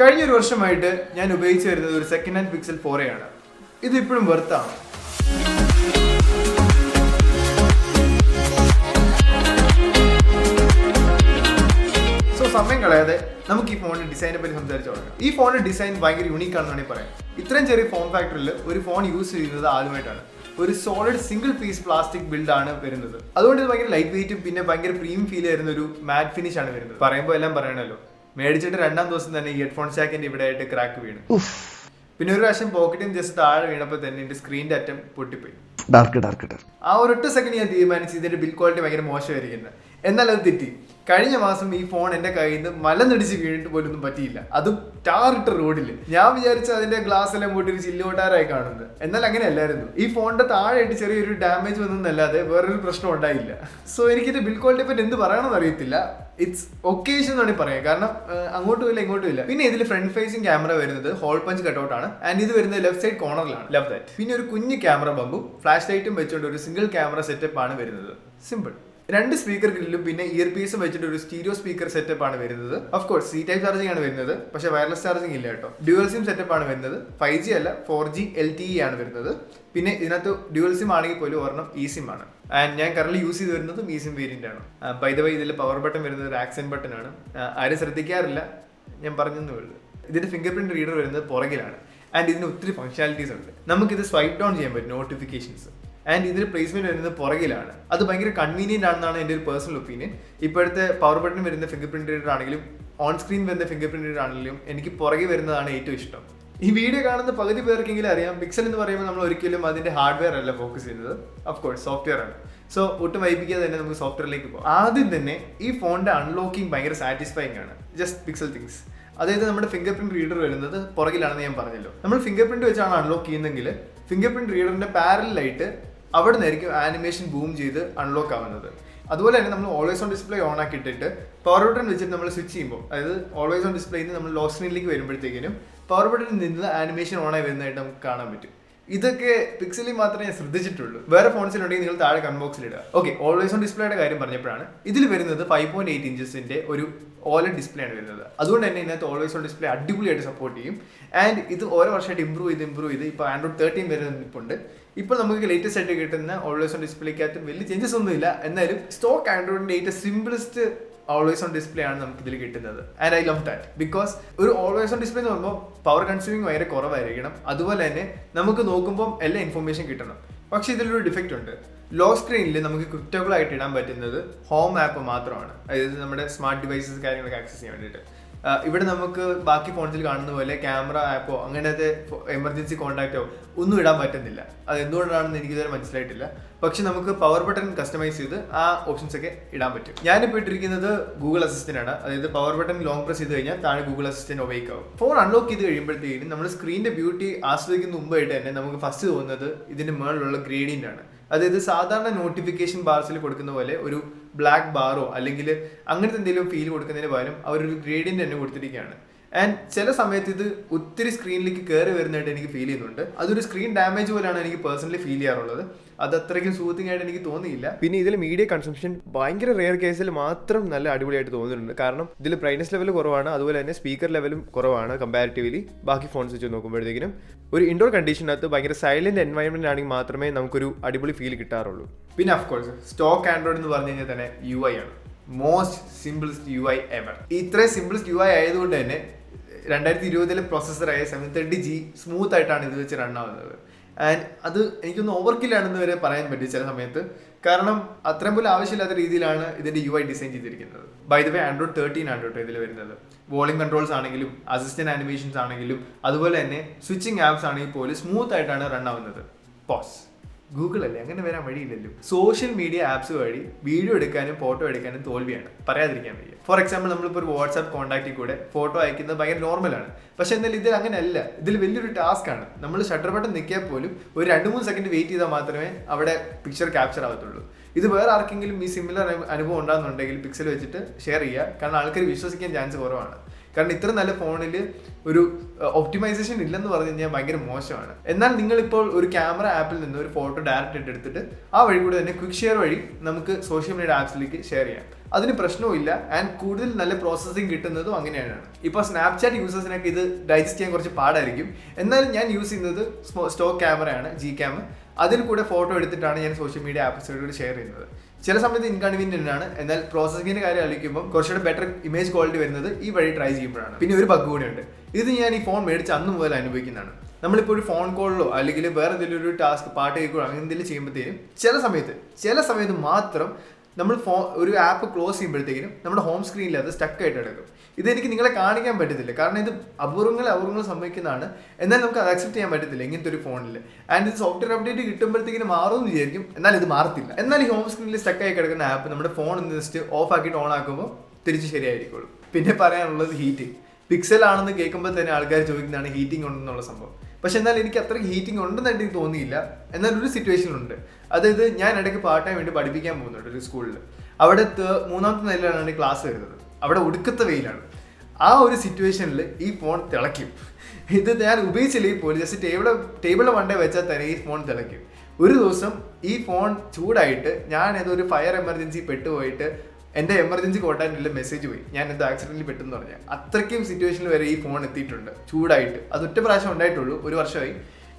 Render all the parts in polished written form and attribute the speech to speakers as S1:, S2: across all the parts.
S1: കഴിഞ്ഞ ഒരു വർഷമായിട്ട് ഞാൻ ഉപയോഗിച്ച് വരുന്നത് ഒരു സെക്കൻഡ് ഹാൻഡ് പിക്സൽ 4a ആണ്. ഇത് ഇപ്പോഴും വെർത്താണ്. സോ സമയം കളയാതെ നമുക്ക് ഈ ഫോണിന്റെ ഡിസൈനെ പറ്റി സംസാരിച്ചു തുടങ്ങാം. ഈ ഫോണിന്റെ ഡിസൈൻ ഭയങ്കര യൂണീക്ക് ആണെന്ന് വേണമെങ്കിൽ പറയാം. ഇത്രയും ചെറിയ ഫോം ഫാക്ടറിൽ ഒരു ഫോൺ യൂസ് ചെയ്യുന്നത് ആദ്യമായിട്ടാണ്. ഒരു solid single piece plastic build ആണ് വരുന്നത്. അതുകൊണ്ട് ഇത് ഭയങ്കര ലൈറ്റ് വെയിറ്റും പിന്നെ ഭയങ്കര പ്രീമിയം ഫീൽ ചെയ്യുന്ന ഒരു മാറ്റ് ഫിനിഷ് ആണ് വരുന്നത്. പറയുമ്പോൾ എല്ലാം പറയണല്ലോ, മേടിച്ചിട്ട് 2ാം ദിവസം തന്നെ ഹെഡ്ഫോൺ ജാക്കിന്റെ ഇവിടെ ആയിട്ട് ക്രാക്ക് വീണു. പിന്നെ ഒരു പ്രാവശ്യം പോക്കറ്റിൽ ജസ്റ്റ് താഴെ വീണപ്പോൾ തന്നെ എന്റെ സ്ക്രീനിന്റെ അറ്റം പൊട്ടിപ്പോയി. ആ ഒരൊറ്റ സെക്കൻഡ് ഞാൻ തീരുമാനിച്ചു ഇതിന്റെ ബിൽഡ് ക്വാളിറ്റി ഭയങ്കര മോശമായിരിക്കുന്നത്. എന്നാൽ അത് തെറ്റി. കഴിഞ്ഞ മാസം ഈ ഫോൺ എന്റെ കയ്യിൽ നിന്ന് മലന്നിടിച്ച് വീണിട്ട് പോലും ഒന്നും പറ്റിയില്ല. അതും ടാറിട്ട റോഡിൽ. ഞാൻ വിചാരിച്ച അതിന്റെ ഗ്ലാസ് എല്ലാം പോയിട്ട് ഒരു ചില്ലുകൊട്ടാരായി കാണുന്നത്. എന്നാൽ അങ്ങനെയല്ലായിരുന്നു. ഈ ഫോണിന്റെ താഴെയായിട്ട് ചെറിയൊരു ഡാമേജ് വന്നല്ലാതെ വേറൊരു പ്രശ്നം ഉണ്ടായില്ല. സോ എനിക്കിന്റെ ബിൽഡ് ക്വാളിറ്റിയെ പറ്റി എന്ത് പറയണമെന്ന് അറിയത്തില്ല. ഇറ്റ്സ് ഒക്കേഷൻ എന്നാണ് പറയാം. കാരണം അങ്ങോട്ടും ഇല്ല ഇങ്ങോട്ടും ഇല്ല. പിന്നെ ഇതിൽ ഫ്രണ്ട് ഫേസിംഗ് ക്യാമറ വരുന്നത് ഹോൾ പഞ്ച് കട്ടൗട്ട് ആണ്. ആൻഡ് ഇത് വരുന്നത് ലെഫ്റ്റ് സൈഡ് കോർണറിലാണ്. Love that. പിന്നെ ഒരു കുഞ്ഞു ക്യാമറ ബമ്പും ഫ്ലാഷ് ലൈറ്റും വെച്ചുകൊണ്ട് ഒരു സിംഗിൾ ക്യാമറ സെറ്റപ്പ് ആണ് വരുന്നത്. സിമ്പിൾ. 2 സ്പീക്കർ ഗ്രില്ലും പിന്നെ ഇയർ പീസും വെച്ചിട്ട് ഒരു സ്റ്റീരിയോ സ്പീക്കർ സെറ്റപ്പ് ആണ് വരുന്നത്. Of course C type charging ആണ് വരുന്നത്. പക്ഷേ വയർലെസ് ചാർജിംഗ് ഇല്ല കേട്ടോ. ഡ്യുവൽ സിം സെറ്റപ്പ് ആണ് വരുന്നത്. 5G അല്ല 4G LTE ആണ് വരുന്നത്. പിന്നെ ഇതിനകത്ത് ഡ്യുവൽ സിം ആണെങ്കിൽ പോലും ഒരെണ്ണം ഇ സിം ആണ്. ആൻഡ് ഞാൻ കറന്റ് യൂസ് ചെയ്ത് വരുന്നതും ഇ സിം വേരിയന്റ് ആണ്. ബൈ ദ വേ ഇതിൽ പവർ ബട്ടൺ വരുന്നത് ഒരു ആക്സെന്റ് ബട്ടൺ ആണ്. ആരും ശ്രദ്ധിക്കാറില്ല, ഞാൻ പറഞ്ഞെന്നേ ഉള്ളൂ. ഇതിന്റെ ഫിംഗർ പ്രിന്റ് റീഡർ വരുന്നത് പുറകിലാണ്. ആൻഡ് ഇതിന് ഒത്തിരി ഫംഗ്ഷനാലിറ്റീസ് ഉണ്ട്. നമുക്കിത് സ്വൈപ്പ് ഡൗൺ ചെയ്യാൻ പറ്റും നോട്ടിഫിക്കേഷൻസ്. ആൻഡ് ഇതിന് പ്ലേസ്മെന്റ് വരുന്നത് പുറകിലാണ്. അത് ഭയങ്കര കൺവീനിയന്റ് ആണെന്നാണ് എൻ്റെ ഒരു പേഴ്സണൽ ഒപ്പീനിയൻ. ഇപ്പോഴത്തെ പവർ ബട്ടൺ വരുന്ന ഫിംഗർ പ്രിന്റ് റീഡർ ആണെങ്കിലും ഓൺ സ്ക്രീൻ വരുന്ന ഫിംഗർ പ്രിന്റ് റീഡർ ആണെങ്കിലും എനിക്ക് പുറകെ വരുന്നതാണ് ഏറ്റവും ഇഷ്ടം. ഈ വീഡിയോ കാണുന്ന പകുതി പേർക്കെങ്കിലും അറിയാം, പിക്സൽ എന്ന് പറയുമ്പോൾ നമ്മൾ ഒരിക്കലും അതിന്റെ ഹാർഡ്വെയർ അല്ല ഫോക്കസ് ചെയ്യുന്നത്. ഓഫ് കോഴ്സ് സോഫ്റ്റ്വെയർ ആണ്. സോ ഒട്ടും വൈപ്പിക്കാതെ തന്നെ നമുക്ക് സോഫ്റ്റ്വെയറിലേക്ക് പോകാം. ആദ്യം തന്നെ ഈ ഫോണിന്റെ അൺലോക്കിംഗ് ഭയങ്കര സാറ്റിസ്ഫൈങ് ആണ്. Just pixel things. അതായത് നമ്മുടെ ഫിംഗർ പ്രിന്റ് റീഡർ വരുന്നത് പുറകിലാണെന്ന് ഞാൻ പറഞ്ഞല്ലോ. നമ്മൾ ഫിംഗർ പ്രിന്റ് വെച്ചാണ് അൺലോക്ക് ചെയ്യുന്നതെങ്കിൽ ഫിംഗർ പ്രിന്റ് റീഡറിന്റെ പാരലായിട്ട് അവിടെ നിന്നായിരിക്കും ആനിമേഷൻ ബൂം ചെയ്ത് അൺലോക്ക് ആവുന്നത്. അതുപോലെ തന്നെ നമ്മൾ ഓൾവേസ് ഓൺ ഡിസ്പ്ലേ ഓൺ ആക്കിയിട്ടിട്ട് പവർ ബട്ടൺ വെച്ചിട്ട് നമ്മൾ സ്വിച്ച് ചെയ്യുമ്പോൾ, അതായത് ഓൾവേസ് ഓൺ ഡിസ്പ്ലേയിൽ നിന്ന് നമ്മൾ ലോക്ക് സ്ക്രീനിലേക്ക് വരുമ്പോഴത്തേക്കിനും പവർ ബട്ടണിൽ നിന്ന് ആനിമേഷൻ ഓൺ ആയി വരുന്നതായിട്ട് നമുക്ക് കാണാൻ പറ്റും. ഇതൊക്കെ പിക്സലിൽ മാത്രമേ ഞാൻ ശ്രദ്ധിച്ചിട്ടുള്ളൂ. വേറെ ഫോൺസിലുണ്ടെങ്കിൽ നിങ്ങൾ താഴെ കമന്റ് ബോക്സിൽ ഇടുക. ഓക്കെ, ഓൾവേസ് ഓൺ ഡിസ്പ്ലേയുടെ കാര്യം പറഞ്ഞപ്പോഴാണ് ഇതിൽ വരുന്നത് 5.8 ഇഞ്ചസിന്റെ ഒരു OLED ഡിസ്പ്ലേ ആണ് വരുന്നത്. അതുകൊണ്ട് തന്നെ ഇതിനകത്ത് ഓൾവേസ് ഓൺ ഡിസ്പ്ലേ അടിപൊളിയായിട്ട് സപ്പോർട്ട് ചെയ്യും. ആൻഡ് ഇത് ഓരോ വർഷമായിട്ട് ഇമ്പ്രൂവ് ചെയ്ത് ഇപ്പോൾ ആൻഡ്രോയിഡ് 13 വരെ നിൽപ്പുണ്ട്. ഇപ്പോൾ നമുക്ക് ലേറ്റസ്റ്റ് ആയിട്ട് കിട്ടുന്ന ഓൾവേസ് ഓൺ ഡിസ്പ്ലേക്കകത്ത് വലിയ ചേഞ്ചസ് ഒന്നുമില്ല. എന്നാലും സ്റ്റോക്ക് ആൻഡ്രോയിഡിന്റെ ഏറ്റവും സിംപിളസ്റ്റ് ഓൾവേസ് ഓൺ ഡിസ്പ്ലേ ആണ് നമുക്ക് ഇതിൽ കിട്ടുന്നത്. And I love that. Because ഒരു ഓൾവേസ് ഓൺ ഡിസ്പ്ലേ എന്ന് പറയുമ്പോൾ പവർ കൺസ്യൂമിങ് ഭയങ്കര കുറവായിരിക്കണം. അതുപോലെ തന്നെ നമുക്ക് നോക്കുമ്പോൾ എല്ലാ ഇൻഫർമേഷൻ കിട്ടണം. പക്ഷെ ഇതിലൊരു ഡിഫക്റ്റ് ഉണ്ട്. ലോക്ക് സ്ക്രീനിൽ നമുക്ക് ക്രിപ്റ്റബിൾ ആയിട്ട് ഇടാൻ പറ്റുന്നത് ഹോം ആപ്പ് മാത്രമാണ്. അതായത് നമ്മുടെ സ്മാർട്ട് ഡിവൈസസ് കാര്യങ്ങളൊക്കെ ആക്സസ് ചെയ്യാൻ വേണ്ടിയിട്ട്. ഇവിടെ നമുക്ക് ബാക്കി ഫോൺസിൽ കാണുന്ന പോലെ ക്യാമറ ആപ്പോ അങ്ങനത്തെ എമർജൻസി കോൺടാക്റ്റോ ഒന്നും ഇടാൻ പറ്റുന്നില്ല. അത് എന്തുകൊണ്ടാണെന്ന് എനിക്ക് ഇതുവരെ മനസ്സിലായിട്ടില്ല. പക്ഷെ നമുക്ക് പവർ ബട്ടൺ കസ്റ്റമൈസ് ചെയ്ത് ആ ഓപ്ഷൻസ് ഒക്കെ ഇടാൻ പറ്റും. ഞാനിപ്പോൾ ഇട്ടിരിക്കുന്നത് ഗൂഗിൾ അസിസ്റ്റന്റ് ആണ്. അതായത് പവർ ബട്ടൺ ലോങ് പ്രസ് ചെയ്ത് കഴിഞ്ഞാൽ താഴെ ഗൂഗിൾ അസിസ്റ്റന്റ് ഒവേക്ക് ആവും. ഫോൺ അൺലോക്ക് ചെയ്ത് കഴിയുമ്പോഴത്തേക്കും നമ്മൾ സ്ക്രീനിന്റെ ബ്യൂട്ടി ആസ്വദിക്കുന്ന മുമ്പായിട്ട് തന്നെ നമുക്ക് ഫസ്റ്റ് തോന്നുന്നത് ഇതിന്റെ മുകളിലുള്ള ഗ്രേഡിയന്റ് ആണ്. അതായത് സാധാരണ നോട്ടിഫിക്കേഷൻ ബാർസിൽ കൊടുക്കുന്ന പോലെ ഒരു ബ്ലാക്ക് ബാറോ അല്ലെങ്കിൽ അങ്ങനത്തെ എന്തെങ്കിലും ഫീൽ കൊടുക്കുന്നതിന് പകരം അവരൊരു ഗ്രേഡിയന്റ് തന്നെ കൊടുത്തിരിക്കുകയാണ്. ആൻഡ് ചില സമയത്ത് ഇത് ഒത്തിരി സ്ക്രീനിലേക്ക് കയറി വരുന്നതായിട്ട് എനിക്ക് ഫീൽ ചെയ്യുന്നുണ്ട്. അതൊരു സ്ക്രീൻ ഡാമേജ് പോലെയാണ് എനിക്ക് പേഴ്സണലി ഫീൽ ചെയ്യാറുള്ളത്. അത് അത്രയ്ക്കും സൂത്തിങ് ആയിട്ട് എനിക്ക് തോന്നിയില്ല. പിന്നെ ഇതിൽ മീഡിയ കൺസംഷൻ ഭയങ്കര റെയർ കേസിൽ മാത്രം നല്ല അടിപൊളിയായിട്ട് തോന്നുന്നുണ്ട്. കാരണം ഇതിൽ ബ്രൈറ്റ്നസ് ലെവൽ കുറവാണ്, അതുപോലെ തന്നെ സ്പീക്കർ ലെവലും കുറവാണ് കമ്പാരിറ്റീവ്ലി ബാക്കി ഫോൺസ് വെച്ച് നോക്കുമ്പോഴത്തേക്കിനും. ഒരു ഇൻഡോർ കണ്ടീഷനകത്ത് ഭയങ്കര സൈലന്റ് എൻവയൺമെന്റ് ആണെങ്കിൽ മാത്രമേ നമുക്കൊരു അടിപൊളി ഫീൽ കിട്ടാറുള്ളൂ. പിന്നെ ഓഫ്കോഴ്സ് സ്റ്റോക്ക് ആൻഡ്രോയിഡ് എന്ന് പറഞ്ഞു കഴിഞ്ഞാൽ തന്നെ UI ആണ്. Most simplest UI ever. ഇത്രയും സിംപിൾസ്റ്റ് UI ആയതുകൊണ്ട് തന്നെ 2020 പ്രോസസ്സറായ 730G സ്മൂത്ത് ആയിട്ടാണ് ഇത് വെച്ച് റൺ ആവുന്നത്. ആൻഡ് അത് എനിക്കൊന്ന് ഓവർകില്ലാണെന്ന് വരെ പറയാൻ പറ്റും ചില സമയത്ത്. കാരണം അത്രയും പോലും ആവശ്യമില്ലാത്ത രീതിയിലാണ് ഇതിന്റെ UI ഡിസൈൻ ചെയ്തിരിക്കുന്നത്. ബൈ ദ വേ ആൻഡ്രോയിഡ് 13 ആണ് കേട്ടോ ഇതിൽ വരുന്നത്. വോളിയം കൺട്രോൾസ് ആണെങ്കിലും അസിസ്റ്റന്റ് ആനിമേഷൻസ് ആണെങ്കിലും അതുപോലെ തന്നെ സ്വിച്ചിങ് ആപ്സ് ആണെങ്കിൽ പോലും സ്മൂത്ത് ആയിട്ടാണ് റൺ ആവുന്നത്. പോസ് ഗൂഗിൾ അല്ലേ, അങ്ങനെ വരാൻ വഴിയില്ലല്ലോ. സോഷ്യൽ മീഡിയ ആപ്സ് വഴി വീഡിയോ എടുക്കാനും ഫോട്ടോ എടുക്കാനും തോൽവിയാണ്, പറയാതിരിക്കാൻ വയ്യ. ഫോർ എക്സാമ്പിൾ നമ്മളിപ്പോൾ ഒരു വാട്സാപ്പ് കോൺടാക്റ്റിൽ കൂടെ ഫോട്ടോ അയക്കുന്നത് ഭയങ്കര നോർമലാണ്. പക്ഷെ എന്നാലും ഇതിൽ അങ്ങനെയല്ല. ഇതിൽ വലിയൊരു ടാസ്ക് ആണ്. നമ്മൾ ഷട്ടർ ബട്ടൺ നിൽക്കിയാൽ പോലും ഒരു 2-3 സെക്കൻഡ് വെയിറ്റ് ചെയ്താൽ മാത്രമേ അവിടെ പിക്ചർ ക്യാപ്ചർ ആവത്തുള്ളൂ. ഇത് വേറെ ആർക്കെങ്കിലും ഈ സിമിലർ അനുഭവം ഉണ്ടാകുന്നുണ്ടെങ്കിൽ പിക്സൽ വെച്ചിട്ട് ഷെയർ ചെയ്യുക. കാരണം ആൾക്കാർ വിശ്വസിക്കാൻ ചാൻസ് കുറവാണ്. കാരണം ഇത്ര നല്ല ഫോണിൽ ഒരു ഒപ്റ്റിമൈസേഷൻ ഇല്ലെന്ന് പറഞ്ഞു കഴിഞ്ഞാൽ ഭയങ്കര മോശമാണ്. എന്നാൽ നിങ്ങളിപ്പോൾ ഒരു ക്യാമറ ആപ്പിൽ നിന്ന് ഒരു ഫോട്ടോ ഡയറക്റ്റ് എടുത്തിട്ട് ആ വഴി കൂടെ തന്നെ ക്വിക്ക് ഷെയർ വഴി നമുക്ക് സോഷ്യൽ മീഡിയ ആപ്സിലേക്ക് ഷെയർ ചെയ്യാം. അതിന് പ്രശ്നവുമില്ല. ആൻഡ് കൂടുതൽ നല്ല പ്രോസസ്സിങ് കിട്ടുന്നതും അങ്ങനെയാണ്. ഇപ്പോൾ സ്നാപ്ചാറ്റ് യൂസേഴ്സിനൊക്കെ ഇത് ഡൈജസ്റ്റ് ചെയ്യാൻ കുറച്ച് പാടായിരിക്കും. എന്നാലും ഞാൻ യൂസ് ചെയ്യുന്നത് സ്റ്റോക്ക് ക്യാമറയാണ്, Gcam. അതിൽ കൂടെ ഫോട്ടോ എടുത്തിട്ടാണ് ഞാൻ സോഷ്യൽ മീഡിയ ആപ്സുകളോട് ഷെയർ ചെയ്യുന്നത്. ചില സമയത്ത് ഇൻകൺവീനിയൻ്റ് ആണ്, എന്നാൽ പ്രോസസ്സിങ്ങിൻ്റെ കാര്യം ആലോചിക്കുമ്പോൾ കുറച്ചുകൂടെ ബെറ്റർ ഇമേജ് ക്വാളിറ്റി വരുന്നത് ഈ വഴി ട്രൈ ചെയ്യുമ്പോഴാണ്. പിന്നെ ഒരു ബഗ് കൂടിയുണ്ട്. ഇത് ഞാൻ ഈ ഫോൺ മേടിച്ച് അന്ന് മുതൽ അനുഭവിക്കുന്നതാണ്. നമ്മളിപ്പോൾ ഒരു ഫോൺ കോളിലോ അല്ലെങ്കിൽ വേറെ എന്തെങ്കിലും ഒരു ടാസ്ക് പാട്ട് കേൾക്കുകയോ അങ്ങനെ എന്തെങ്കിലും ചെയ്യുമ്പോഴത്തേക്കും ചില സമയത്ത് മാത്രം നമ്മൾ ഒരു ആപ്പ് ക്ലോസ് ചെയ്യുമ്പോഴത്തേക്കും നമ്മുടെ ഹോം സ്ക്രീനിൽ അത് സ്റ്റക്ക് ആയിട്ട് എടുക്കും. ഇതെനിക്ക് നിങ്ങളെ കാണിക്കാൻ പറ്റത്തില്ല, കാരണം ഇത് അപൂർവങ്ങൾ സംഭവിക്കുന്നതാണ്. എന്നാൽ നമുക്ക് അത് അക്സെപ്റ്റ് ചെയ്യാൻ പറ്റത്തില്ല ഇങ്ങനത്തെ ഒരു ഫോണിൽ. ആൻഡ് ഇത് സോഫ്റ്റ്വെയർ അപ്ഡേറ്റ് കിട്ടുമ്പോഴത്തേക്കിനും മാറുമെന്ന് വിചാരിക്കും, എന്നാൽ ഇത് മാറത്തില്ല. എന്നാൽ ഈ ഹോം സ്ക്രീനിൽ സ്റ്റക്കായി കിടക്കുന്ന ആപ്പ് നമ്മുടെ ഫോൺ ജസ്റ്റ് ഓഫ് ആക്കിയിട്ട് ഓൺ ആക്കുമ്പോൾ തിരിച്ച് ശരിയായിരിക്കുള്ളൂ. പിന്നെ പറയാനുള്ളത് ഹീറ്റിംഗ്. പിക്സൽ ആണെന്ന് കേൾക്കുമ്പോൾ തന്നെ ആൾക്കാർ ചോദിക്കുന്നതാണ് ഹീറ്റിംഗ് ഉണ്ടെന്നുള്ള സംഭവം. പക്ഷെ എന്നാൽ എനിക്ക് അത്രയ്ക്ക് ഹീറ്റിംഗ് ഉണ്ടെന്നായിട്ട് എനിക്ക് തോന്നിയില്ല. എന്നാൽ ഒരു സിറ്റുവേഷനുണ്ട്. അതായത് ഞാൻ ഇടയ്ക്ക് പാർട്ട് ടൈം വേണ്ടി പഠിപ്പിക്കാൻ പോകുന്നുണ്ട് ഒരു സ്കൂളിൽ. അവിടെ 3ാമത്തെ നിലയിലാണ് ക്ലാസ് വരുന്നത്. അവിടെ ഒടുക്കത്തെ വെയിലാണ്. ആ ഒരു സിറ്റുവേഷനിൽ ഈ ഫോൺ തിളയ്ക്കും. ഇത് ഞാൻ ഉപയോഗിച്ചില്ലെങ്കിൽ പോലും ജസ്റ്റ് ടേബിളിൽ വണ്ടേ വെച്ചാൽ തന്നെ ഈ ഫോൺ തിളയ്ക്കും. ഒരു ദിവസം ഈ ഫോൺ ചൂടായിട്ട് ഞാൻ ഏതൊരു ഫയർ എമർജൻസി പെട്ടുപോയിട്ട് എൻ്റെ എമർജൻസി കോൺടാക്റ്റിൽ മെസ്സേജ് പോയി, ഞാൻ എന്തോ ആക്സിഡൻ്റിൽ പെട്ടെന്ന് പറഞ്ഞാൽ. അത്രയ്ക്കും സിറ്റുവേഷനിൽ വരെ ഈ ഫോൺ എത്തിയിട്ടുണ്ട് ചൂടായിട്ട്. അത് ഒറ്റ പ്രാവശ്യം ഉണ്ടായിട്ടുള്ളൂ, 1 വർഷമായി.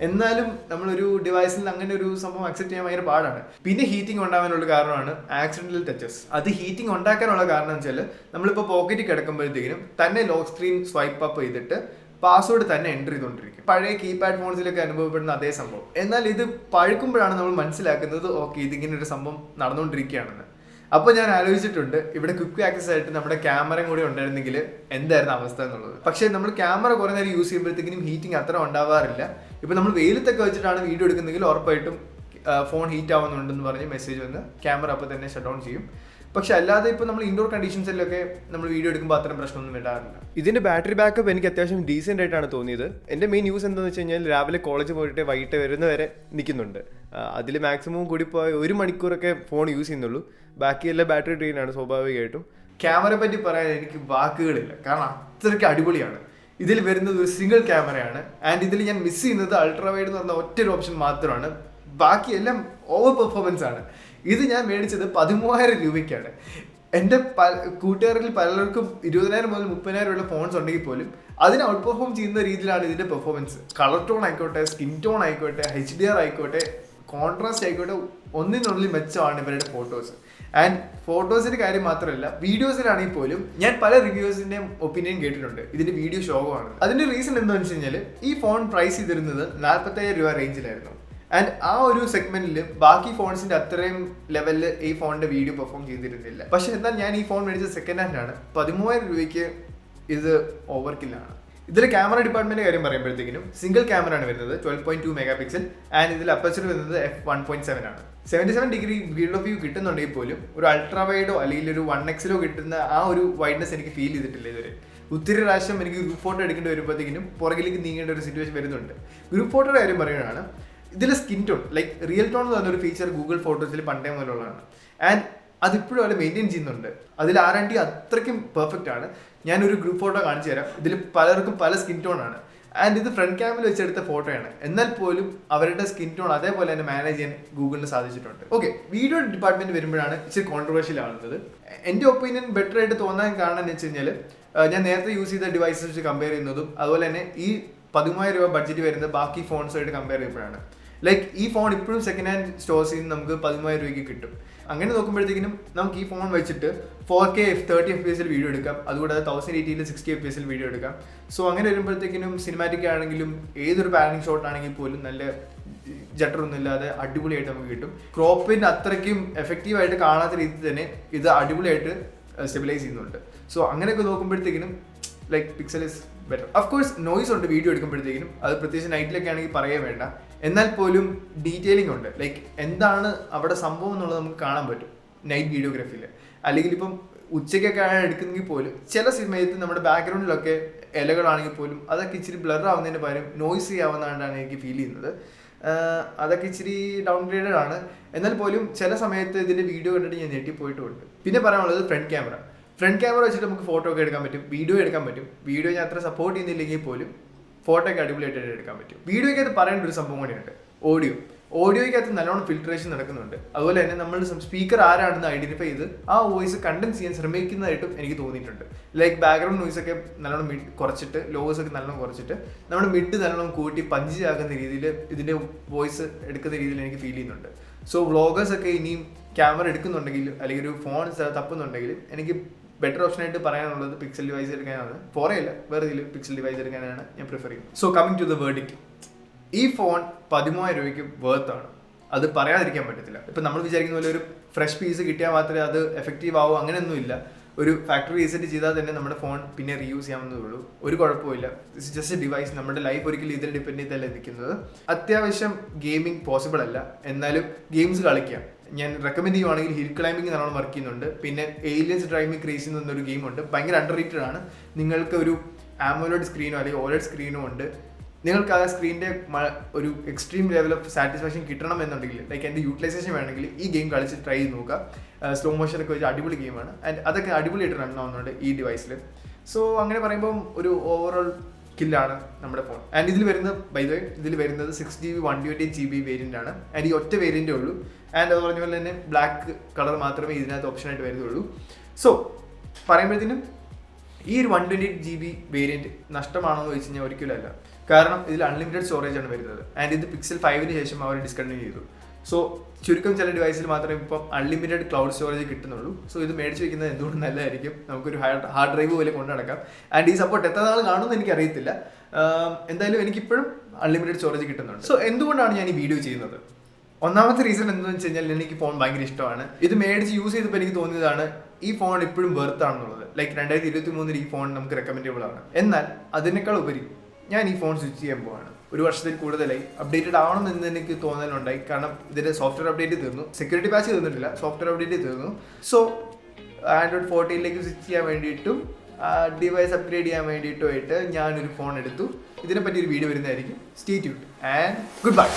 S1: എന്നാലും നമ്മളൊരു ഡിവൈസിൽ അങ്ങനെ ഒരു സംഭവം അക്സെപ്റ്റ് ചെയ്യാൻ ഭയങ്കര പാടാണ്. പിന്നെ ഹീറ്റിംഗ് ഉണ്ടാകാനുള്ള കാരണമാണ് ആക്സിഡന്റൽ ടച്ചസ്. അത് ഹീറ്റിംഗ് ഉണ്ടാക്കാനുള്ള കാരണം വെച്ചാൽ നമ്മളിപ്പോൾ പോക്കറ്റിൽ കിടക്കുമ്പോഴത്തേക്കും തന്നെ ലോക്ക് സ്ക്രീൻ സ്വൈപ്പ് അപ്പ് ചെയ്തിട്ട് പാസ്വേഡ് തന്നെ എൻ്റർ ചെയ്തുകൊണ്ടിരിക്കും. പഴയ കീപാഡ് ഫോൺസിലൊക്കെ അനുഭവപ്പെടുന്ന അതേ സംഭവം. എന്നാൽ ഇത് പഴുക്കുമ്പോഴാണ് നമ്മൾ മനസ്സിലാക്കുന്നത് ഓക്കെ ഇതിങ്ങനെ ഒരു സംഭവം നടന്നുകൊണ്ടിരിക്കുകയാണെന്ന്. അപ്പോൾ ഞാൻ ആലോചിച്ചിട്ടുണ്ട് ഇവിടെ ക്വിക്ക് ആക്സസ് ആയിട്ട് നമ്മുടെ ക്യാമറയും കൂടി ഉണ്ടായിരുന്നെങ്കിൽ എന്തായിരുന്നു അവസ്ഥ എന്നുള്ളത്. പക്ഷേ നമ്മൾ ക്യാമറ കുറേ നേരം യൂസ് ചെയ്യുമ്പോഴത്തേക്കും ഹീറ്റിംഗ് അത്ര ഉണ്ടാവാറില്ല. ഇപ്പോൾ നമ്മൾ വെയിലത്തൊക്കെ വെച്ചിട്ടാണ് വീഡിയോ എടുക്കുന്നെങ്കിൽ ഉറപ്പായിട്ടും ഫോൺ ഹീറ്റ് ആവുന്നുണ്ടെന്ന് പറഞ്ഞ് മെസ്സേജ് വന്ന് ക്യാമറ അപ്പോൾ തന്നെ ഷട്ട് ഡൗൺ ചെയ്യും. പക്ഷെ അല്ലാതെ ഇപ്പോൾ നമ്മൾ ഇൻഡോർ കണ്ടീഷൻസിലൊക്കെ നമ്മൾ വീഡിയോ എടുക്കുമ്പോൾ അത്രയും പ്രശ്നമൊന്നും വരാറില്ല. ഇതിൻ്റെ ബാറ്ററി ബാക്കപ്പ് എനിക്ക് അത്യാവശ്യം ഡീസെൻ്റ് ആയിട്ടാണ് തോന്നിയത്. എൻ്റെ മെയിൻ യൂസ് എന്താണെന്ന് വെച്ച് കഴിഞ്ഞാൽ രാവിലെ കോളേജ് പോയിട്ട് വൈകിട്ട് വരുന്നവരെ നിൽക്കുന്നുണ്ട്. അതിൽ മാക്സിമം കൂടി പോയ 1 മണിക്കൂറൊക്കെ ഫോൺ യൂസ് ചെയ്യുന്നുള്ളൂ. ബാക്കിയെല്ലാം ബാറ്ററി ഡ്രെയിനാണ് സ്വാഭാവികമായിട്ടും. ക്യാമറയെ പറ്റി പറയാൻ എനിക്ക് വാക്കുകളില്ല, കാരണം അത്രയ്ക്ക് അടിപൊളിയാണ്. ഇതിൽ വരുന്നത് ഒരു സിംഗിൾ ക്യാമറയാണ്. ആൻഡ് ഇതിൽ ഞാൻ മിസ് ചെയ്യുന്നത് അൾട്രാ വൈഡ് എന്ന് പറഞ്ഞ ഒറ്റൊരു ഓപ്ഷൻ മാത്രമാണ്. ബാക്കിയെല്ലാം ഓവർ പെർഫോമൻസ് ആണ്. ഇത് ഞാൻ മേടിച്ചത് 13,000 രൂപയ്ക്കാണ്. എൻ്റെ കൂട്ടുകാരിൽ പലർക്കും 20,000 മുതൽ 30,000 ഉള്ള ഫോൺസ് ഉണ്ടെങ്കിൽ പോലും അതിനെ ഔട്ട് പെർഫോം ചെയ്യുന്ന രീതിയിലാണ് ഇതിൻ്റെ പെർഫോമൻസ്. കളർ ടോൺ ആയിക്കോട്ടെ, സ്കിൻ ടോൺ ആയിക്കോട്ടെ, HDR ആയിക്കോട്ടെ, കോൺട്രാസ്റ്റ് ആയിക്കോട്ടെ, ഒന്നിനുള്ളിൽ മെച്ചമാണ് ഇവരുടെ ഫോട്ടോസ്. ആൻഡ് ഫോട്ടോസിൻ്റെ കാര്യം മാത്രമല്ല, വീഡിയോസിലാണെങ്കിൽ പോലും ഞാൻ പല റിവ്യൂസിൻ്റെയും ഒപ്പീനിയൻ കേട്ടിട്ടുണ്ട് ഇതിൻ്റെ വീഡിയോ ഷോവാണ്. അതിൻ്റെ റീസൺ എന്താണെന്ന് വെച്ച് കഴിഞ്ഞാൽ ഈ ഫോൺ പ്രൈസ് ചെയ്തിരുന്നത് 45,000 രൂപ റേഞ്ചിലായിരുന്നു. ആൻഡ് ആ ഒരു സെഗ്മെന്റിൽ ബാക്കി ഫോൺസിന്റെ അത്രയും ലെവലിൽ ഈ ഫോണിന്റെ വീഡിയോ പെർഫോം ചെയ്തിരുന്നില്ല. പക്ഷെ എന്നാൽ ഞാൻ ഈ ഫോൺ മേടിച്ചത് സെക്കൻഡ് ഹാൻഡ് ആണ്. 13,000 രൂപയ്ക്ക് ഇത് ഓവർകില്ലാണ്. ഇതിൽ ക്യാമറ ഡിപ്പാർട്ട്മെന്റ് കാര്യം പറയുമ്പോഴത്തേക്കും സിംഗിൾ ക്യാമറ ആണ് വരുന്നത്, 12.2 മെഗാ പിക്സൽ. ആൻഡ് ഇതിൽ അപ്പർച്ചർ വരുന്നത് f1.7 ആണ്. 77 ഡിഗ്രി ഫീൽഡ് ഓഫ് വ്യൂ കിട്ടുന്നുണ്ടെങ്കിൽ പോലും ഒരു അൾട്രാ വൈഡോ അല്ലെങ്കിൽ ഒരു 1x കിട്ടുന്ന ആ ഒരു വൈഡ്നെസ് എനിക്ക് ഫീൽ ചെയ്തിട്ടില്ല ഇതുവരെ. ഒത്തിരി പ്രാവശ്യം എനിക്ക് ഗ്രൂപ്പ് ഫോട്ടോ എടുക്കേണ്ടി വരുമ്പോഴത്തേക്കും പുറകിലേക്ക് നീങ്ങേണ്ട ഒരു സിറ്റുവേഷൻ വരുന്നുണ്ട്. ഗ്രൂപ്പ് ഫോട്ടോയുടെ കാര്യം പറയുകയാണ്, ഇതിൽ skin tone like real tone എന്ന് പറഞ്ഞൊരു ഫീച്ചർ ഗൂഗിൾ ഫോട്ടോസിൽ പണ്ടേ മുതലുള്ളതാണ്. ആൻഡ് അതിപ്പോഴും അവർ മെയിൻറ്റെയിൻ ചെയ്യുന്നുണ്ട്. അതിൽ R&D അത്രയ്ക്കും പെർഫെക്റ്റ് ആണ്. ഞാനൊരു ഗ്രൂപ്പ് ഫോട്ടോ കാണിച്ചു തരാം. ഇതിൽ പലർക്കും പല സ്കിൻ ടോൺ ആണ്. ആൻഡ് ഇത് ഫ്രണ്ട് ക്യാമിൽ വെച്ചെടുത്ത ഫോട്ടോയാണ്. എന്നാൽ പോലും അവരുടെ സ്കിൻ ടോൺ അതേപോലെ തന്നെ മാനേജ് ചെയ്യാൻ ഗൂഗിളിന് സാധിച്ചിട്ടുണ്ട്. ഓക്കെ, വീഡിയോ ഡിപ്പാർട്ട്മെന്റ് വരുമ്പോഴാണ് ഇച്ചിരി കോൺട്രവേഴ്ഷ്യൽ ആവുന്നത്. എൻ്റെ ഒപ്പീനിയൻ ബെറ്റർ ആയിട്ട് തോന്നാൻ കാരണം എന്ന് വെച്ച് കഴിഞ്ഞാൽ ഞാൻ നേരത്തെ യൂസ് ചെയ്ത ഡിവൈസസ് വെച്ച് കമ്പയർ ചെയ്യുന്നതും അതുപോലെ തന്നെ ഈ 13,000 രൂപ ബഡ്ജറ്റ് വരുന്ന ബാക്കി ഫോൺസായിട്ട് കമ്പയർ ചെയ്യുമ്പോഴാണ്. ലൈക്ക് ഈ ഫോൺ ഇപ്പോഴും സെക്കൻഡ് ഹാൻഡ് സ്റ്റോഴ്സിൽ നിന്ന് നമുക്ക് 13,000 രൂപയ്ക്ക് കിട്ടും. അങ്ങനെ നോക്കുമ്പോഴത്തേക്കും നമുക്ക് ഈ ഫോൺ വെച്ചിട്ട് 4K 30 FPS വീഡിയോ എടുക്കാം. അതുകൂടാതെ 1080 60 FPS വീഡിയോ എടുക്കാം. സോ അങ്ങനെ വരുമ്പോഴത്തേക്കിനും സിനിമാറ്റിക് ആണെങ്കിലും ഏതൊരു പാനിങ് ഷോട്ട് ആണെങ്കിൽ പോലും നല്ല ജട്ടറൊന്നും ഇല്ലാതെ അടിപൊളിയായിട്ട് നമുക്ക് കിട്ടും. ക്രോപ്പിന് അത്രയ്ക്കും എഫക്റ്റീവായിട്ട് കാണാത്ത രീതിയിൽ തന്നെ ഇത് അടിപൊളിയായിട്ട് സ്റ്റെബിലൈസ് ചെയ്യുന്നുണ്ട്. സോ അങ്ങനെയൊക്കെ നോക്കുമ്പോഴത്തേക്കിനും like pixel is better. Of course noise ഉണ്ട് വീഡിയോ എടുക്കുമ്പോഴത്തേക്കിനും, അത് പ്രത്യേകിച്ച് നൈറ്റിലൊക്കെ ആണെങ്കിൽ പറയേ വേണ്ട. എന്നാൽ പോലും ഡീറ്റെയിലിംഗ് ഉണ്ട്. ലൈക്ക് എന്താണ് അവിടെ സംഭവം എന്നുള്ളത് നമുക്ക് കാണാൻ പറ്റും നൈറ്റ് വീഡിയോഗ്രാഫിയിൽ. അല്ലെങ്കിൽ ഇപ്പം ഉച്ചയ്ക്കൊക്കെ എടുക്കുന്നെങ്കിൽ പോലും ചില സമയത്ത് നമ്മുടെ ബാക്ക്ഗ്രൗണ്ടിലൊക്കെ ഇലകളാണെങ്കിൽ പോലും അതൊക്കെ ഇച്ചിരി ബ്ലർ ആവുന്നതിന് പകരം നോയ്സ് ആവുന്നതാണ് എനിക്ക് ഫീൽ ചെയ്യുന്നത്. അതൊക്കെ ഇച്ചിരി ഡൗൺ ഗ്രേഡഡ് ആണ്. എന്നാൽ പോലും ചില സമയത്ത് ഇതിൻ്റെ വീഡിയോ കണ്ടിട്ട് ഞാൻ ഞെട്ടിപ്പോയിട്ടുമുണ്ട്. പിന്നെ പറയാനുള്ളത് ഫ്രണ്ട് ക്യാമറ. ഫ്രണ്ട് ക്യാമറ വെച്ചിട്ട് നമുക്ക് ഫോട്ടോ ഒക്കെ എടുക്കാൻ പറ്റും, വീഡിയോ എടുക്കാൻ പറ്റും. വീഡിയോ ഞാൻ അത്ര സപ്പോർട്ട് ചെയ്യുന്നില്ലെങ്കിൽ പോലും ഫോട്ടോ ഒക്കെ അടിപൊളിയായിട്ട് എടുക്കാൻ പറ്റും. വീഡിയോയ്ക്ക് അത് പറയേണ്ട ഒരു സംഭവം കൂടിയുണ്ട്, ഓഡിയോ. ഓഡിയോയ്ക്കകത്ത് നല്ലോണം ഫിൽട്രേഷൻ നടക്കുന്നുണ്ട്. അതുപോലെ തന്നെ നമ്മൾ സ്പീക്കർ ആരാണെന്ന് ഐഡന്റിഫൈ ചെയ്ത് ആ വോയിസ് കണ്ടൻസ് ചെയ്യാൻ ശ്രമിക്കുന്നതായിട്ടും എനിക്ക് തോന്നിയിട്ടുണ്ട്. ലൈക്ക് ബാക്ക്ഗ്രൗണ്ട് നോയ്സ് ഒക്കെ നല്ലോണം കുറച്ചിട്ട്, ലോവേഴ്സ് ഒക്കെ നല്ലോണം കുറച്ചിട്ട്, നമ്മുടെ മിഡ് നല്ലോണം കൂട്ടി പഞ്ച് ആകുന്ന രീതിയിൽ ഇതിന്റെ വോയിസ് എടുക്കുന്ന രീതിയിൽ എനിക്ക് ഫീൽ ചെയ്യുന്നുണ്ട്. സോ വ്ളോഗേഴ്സ് ഒക്കെ ഇനിയും ക്യാമറ എടുക്കുന്നുണ്ടെങ്കിൽ അല്ലെങ്കിൽ ഒരു ഫോൺ തപ്പുന്നുണ്ടെങ്കിൽ എനിക്ക് ബെറ്റർ ഓപ്ഷൻ ആയിട്ട് പറയാനുള്ളത് പിക്സൽ ഡിവൈസ് എടുക്കാനാണ്. ഫോറേയല്ല, വേറെ ഇതിൽ പിക്സൽ ഡിവൈസ് എടുക്കാനാണ് ഞാൻ പ്രിഫർ ചെയ്യുന്നത്. So coming to the verdict, ഈ ഫോൺ 13,000 രൂപയ്ക്ക് വേർത്താണ്. അത് പറയാതിരിക്കാൻ പറ്റത്തില്ല. ഇപ്പം നമ്മൾ വിചാരിക്കുന്ന പോലെ ഒരു ഫ്രഷ് പീസ് കിട്ടിയാൽ മാത്രമേ അത് എഫക്റ്റീവ് ആവൂ, അങ്ങനെയൊന്നുമില്ല. ഒരു ഫാക്ടറി റീസെറ്റ് ചെയ്താൽ തന്നെ നമ്മുടെ ഫോൺ പിന്നെ റീയൂസ് ചെയ്യാവുന്നതേ ഉള്ളൂ. ഒരു കുഴപ്പമില്ല. It's just A device. നമ്മുടെ ലൈഫ് ഒരിക്കലും ഇതിൽ ഡിപ്പെൻഡ് ചെയ്തല്ല നിൽക്കുന്നത്. അത്യാവശ്യം ഗെയിമിംഗ് പോസിബിൾ അല്ല, എന്നാലും ഗെയിംസ് കളിക്കാം. ഞാൻ റെക്കമെൻഡ് ചെയ്യുവാണെങ്കിൽ ഹിൽ ക്ലൈംബിംഗ് നല്ലോണം വർക്ക് ചെയ്യുന്നുണ്ട്. പിന്നെ ഏലിയൻസ് ഡ്രൈവിംഗ് ക്രേസ് എന്നൊരു ഗെയിമുണ്ട്, ഭയങ്കര അണ്ടർ റേറ്റഡ് ആണ്. നിങ്ങൾക്ക് ഒരു ആമോലെഡ് സ്ക്രീനോ അല്ലെങ്കിൽ ഓലെഡ് സ്ക്രീനോ ഉണ്ട്. നിങ്ങൾക്ക് ആ സ്ക്രീനിൻ്റെ ഒരു എക്സ്ട്രീം ലെവൽ ഓഫ് സാറ്റിസ്ഫാക്ഷൻ കിട്ടണം എന്നുണ്ടെങ്കിൽ, ലൈക്ക് എൻ്റെ യൂട്ടിലൈസേഷൻ വേണമെങ്കിൽ ഈ ഗെയിം കളിച്ച് ട്രൈ ചെയ്ത് നോക്കുക. സ്ലോ മോഷനൊക്കെ വെച്ച് അടിപൊളി ഗെയിമാണ്. ആൻഡ് അതൊക്കെ അടിപൊളിയായിട്ട് റൺ ആവുന്നുണ്ട് ഈ ഡിവൈസിൽ. സോ അങ്ങനെ പറയുമ്പം ഒരു ഓവറോൾ കില്ലാണ് നമ്മുടെ ഫോൺ. ആൻഡ് ഇതിൽ വരുന്നത് ബൈ ദ വേ, ഇതിൽ വരുന്നത് 6GB 128GB വേരിയൻ്റ് ആണ്. ആൻഡ് ഈ ഒറ്റ വേരിയൻ്റേ ഉള്ളൂ. ആൻഡ് അത് പറഞ്ഞ പോലെ തന്നെ ബ്ലാക്ക് കളർ മാത്രമേ ഇതിനകത്ത് ഓപ്ഷനായിട്ട് വരുന്നുള്ളൂ. സോ പറയുമ്പോഴത്തേനും ഈ ഒരു 128GB വേരിയൻറ്റ് നഷ്ടമാണോ എന്ന് ചോദിച്ചു കഴിഞ്ഞാൽ ഒരിക്കലും അല്ല. കാരണം ഇതിൽ അൺലിമിറ്റഡ് സ്റ്റോറേജ് ആണ് വരുന്നത്. ആൻഡ് ഇത് പിക്സൽ 5 ശേഷം അവർ ഡിസ്കണ്ടിന്യൂ ചെയ്തു. സോ ചുരുക്കം ചില ഡിവൈസിൽ മാത്രമേ ഇപ്പം അൺലിമിറ്റഡ് ക്ലൗഡ് സ്റ്റോറേജ് കിട്ടുന്നുള്ളൂ. സോ ഇത് മേടിച്ച് വെക്കുന്നത് എന്തുകൊണ്ട് നല്ലതായിരിക്കും. നമുക്കൊരു ഹാർഡ് ഡ്രൈവ് പോലെ കൊണ്ടു നടക്കാം. ആൻഡ് ഈ സപ്പോർട്ട് എത്ര നാൾ കാണുമെന്ന് എനിക്കറിയത്തില്ല. എന്തായാലും എനിക്കിപ്പോഴും അൺലിമിറ്റഡ് സ്റ്റോറേജ് കിട്ടുന്നുണ്ട്. സോ എന്തുകൊണ്ടാണ് ഞാൻ ഈ വീഡിയോ ചെയ്യുന്നത്? ഒന്നാമത്തെ റീസൺ എന്താണെന്ന് വെച്ച് കഴിഞ്ഞാൽ എനിക്ക് ഫോൺ ഭയങ്കര ഇഷ്ടമാണ്. ഇത് മേടിച്ച് യൂസ് ചെയ്തപ്പോൾ എനിക്ക് തോന്നിയതാണ് ഈ ഫോൺ ഇപ്പോഴും വെർത്ത് ആണെന്നുള്ളത്. ലൈക്ക് 2023 ഈ ഫോൺ നമുക്ക് റെക്കമെൻഡബിൾ ആണ്. എന്നാൽ അതിനേക്കാൾ ഉപരി ഞാൻ ഈ ഫോൺ സ്വിച്ച് ചെയ്യാൻ പോവാണ്. ഒരു വർഷത്തിൽ കൂടുതലായി അപ്ഡേറ്റഡ് ആവണം എന്ന് എനിക്ക് തോന്നലുണ്ടായി. കാരണം ഇതിൻ്റെ സോഫ്റ്റ്വെയർ അപ്ഡേറ്റ് തീർന്നു, സെക്യൂരിറ്റി പാച്ച് തീർന്നിട്ടില്ല, സോഫ്റ്റ്വെയർ അപ്ഡേറ്റ് തീർന്നു. സോ ആൻഡ്രോയിഡ് 14 സ്വിച്ച് ചെയ്യാൻ വേണ്ടിയിട്ടും ഡിവൈസ് അപ്ഗ്രേഡ് ചെയ്യാൻ വേണ്ടിയിട്ടുമായിട്ട് ഞാനൊരു ഫോൺ എടുത്തു. ഇതിനെപ്പറ്റി ഒരു വീഡിയോ വരുന്നതായിരിക്കും. Stay tuned and good bye.